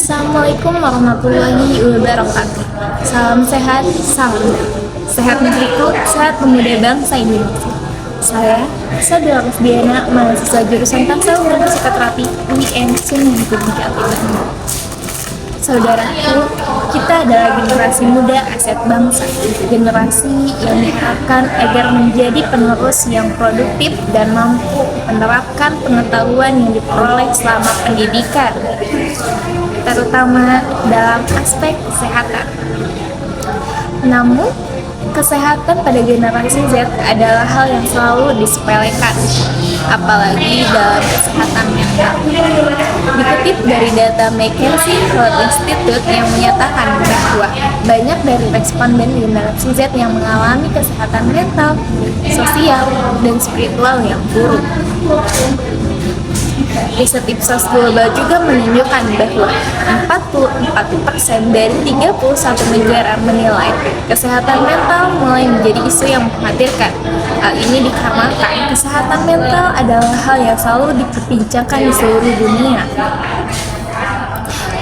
Assalamualaikum warahmatullahi wabarakatuh. Salam sehat, salam sehat negeriku, sehat pemuda bangsa Indonesia. Saya Saudara Rosdiana, mahasiswa jurusan Tangsel dan Psikoterapi UIN Sunan Gunung Jati Bandung. Saudaraku, kita adalah generasi muda aset bangsa, generasi yang diharapkan agar menjadi penerus yang produktif dan mampu menerapkan pengetahuan yang diperoleh selama pendidikan, terutama dalam aspek kesehatan. Namun, kesehatan pada generasi Z adalah hal yang selalu disepelekan, apalagi dalam kesehatan mental. Dikutip dari data McKinsey Health Institute yang menyatakan bahwa banyak dari responden generasi Z yang mengalami kesehatan mental, sosial, dan spiritual yang buruk. Riset Ipsos Global juga menunjukkan bahwa 44% dari 31 negara menilai kesehatan mental mulai menjadi isu yang mengkhawatirkan. Hal ini dikarenakan kesehatan mental adalah hal yang selalu diperbincangkan di seluruh dunia.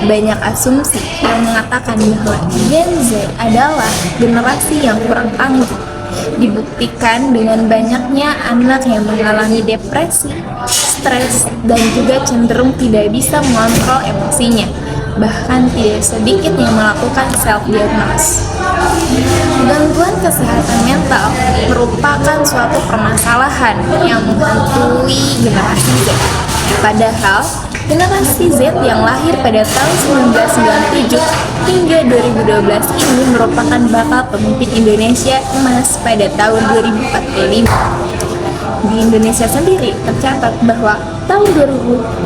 Banyak asumsi yang mengatakan bahwa Gen Z adalah generasi yang kurang tangguh. Dibuktikan dengan banyaknya anak yang mengalami depresi, stres, dan juga cenderung tidak bisa mengontrol emosinya. Bahkan tidak sedikit yang melakukan self-diagnose. Gangguan kesehatan mental merupakan suatu permasalahan yang menghantui generasi Z. Padahal, generasi Z yang lahir pada tahun 1997 hingga 2012 ini merupakan bakal pemimpin Indonesia emas pada tahun 2045. Di Indonesia sendiri tercatat bahwa tahun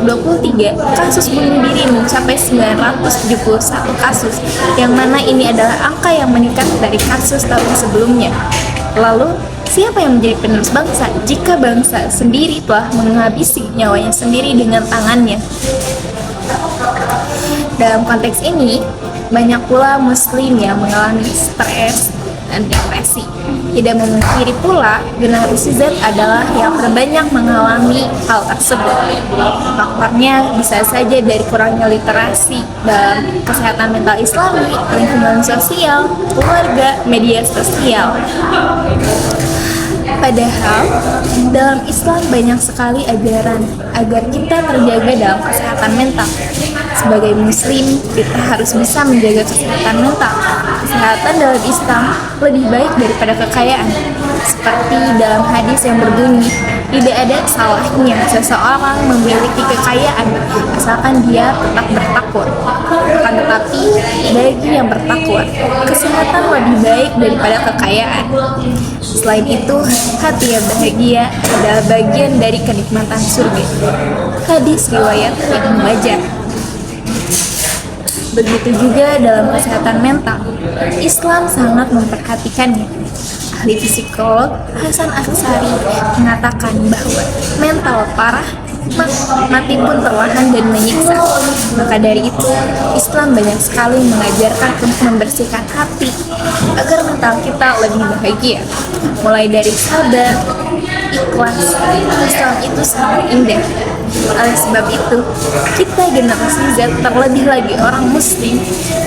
2023 kasus bunuh diri mencapai 971 kasus, yang mana ini adalah angka yang meningkat dari kasus tahun sebelumnya. Lalu, siapa yang menjadi penerus bangsa jika bangsa sendiri telah menghabisi nyawanya sendiri dengan tangannya? Dalam konteks ini, banyak pula muslim yang mengalami stres dan depresi. Tidak memungkiri pula, generasi Z adalah yang terbanyak mengalami hal tersebut. Faktornya bisa saja dari kurangnya literasi dalam kesehatan mental Islami, lingkungan sosial, keluarga, media sosial. Padahal, dalam Islam banyak sekali ajaran agar kita terjaga dalam kesehatan mental. Sebagai muslim, kita harus bisa menjaga kesehatan mental. Kesehatan dalam Islam lebih baik daripada kekayaan. Seperti dalam hadis yang berbunyi, tidak ada salahnya seseorang memiliki kekayaan asalkan dia tetap bertakwa. Akan tetapi, bagi yang bertakwa, kesehatan lebih baik daripada kekayaan. Selain itu, hati yang bahagia adalah bagian dari kenikmatan surga. Hadis riwayat Ibnu Majah. Begitu juga dalam kesehatan mental, Islam sangat memperhatikannya. Ahli psikolog Hasan Aksari mengatakan bahwa mental parah mati pun perlahan dan menyiksa. Maka dari itu, Islam banyak sekali mengajarkan untuk membersihkan hati agar mental kita lebih bahagia. Mulai dari sabar, ikhlas, Islam itu sangat indah. Oleh sebab itu, kita generasi Z, terlebih lagi orang muslim,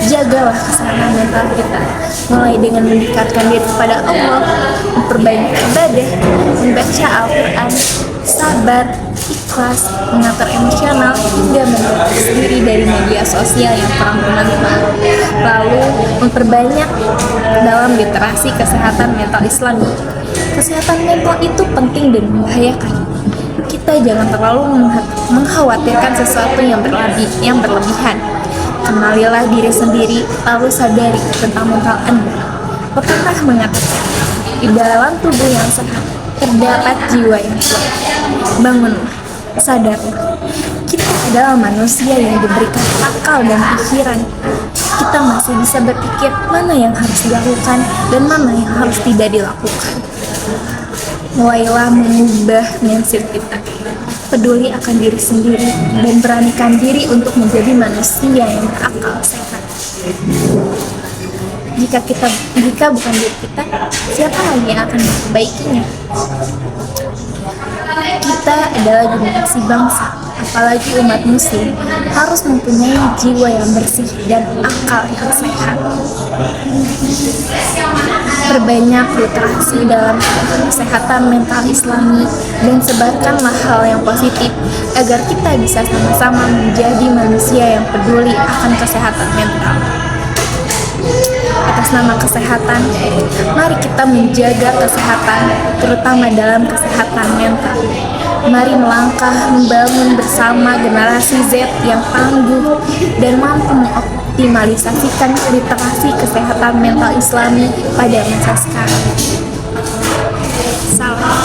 jagalah kesehatan mental kita. Mulai dengan mendekatkan diri kepada Allah, memperbanyak ibadah, membaca Al-Quran, sabar, ikhlas, mengatur emosional, hingga membatasi diri dari media sosial yang kurang bermanfaat. Lalu, memperbanyak dalam literasi kesehatan mental Islam. Kesehatan mental itu penting dan membahayakan. Kita jangan terlalu mengkhawatirkan sesuatu yang berlebihan. Kenalilah diri sendiri, lalu sadari tentang mental Anda. Pepatah mengatakan, di dalam tubuh yang sehat terdapat jiwa yang kuat. Bangunlah, sadarlah. Kita adalah manusia yang diberikan akal dan pikiran. Kita masih bisa berpikir mana yang harus dilakukan dan mana yang harus tidak dilakukan. Mulailah mengubah mindset kita. Peduli akan diri sendiri dan beranikan diri untuk menjadi manusia yang berakal sehat. Jika bukan diri kita, siapa lagi yang akan memperbaikinya? Kita adalah generasi bangsa apalagi umat muslim, harus mempunyai jiwa yang bersih dan akal yang sehat. Perbanyak literasi dalam kesehatan mental Islami dan sebarkanlah hal yang positif agar kita bisa sama-sama menjadi manusia yang peduli akan kesehatan mental. Atas nama kesehatan, mari kita menjaga kesehatan, terutama dalam kesehatan mental. Mari melangkah membangun bersama generasi Z yang tangguh dan mampu mengoptimalisasikan literasi kesehatan mental Islami pada masa sekarang. Salam.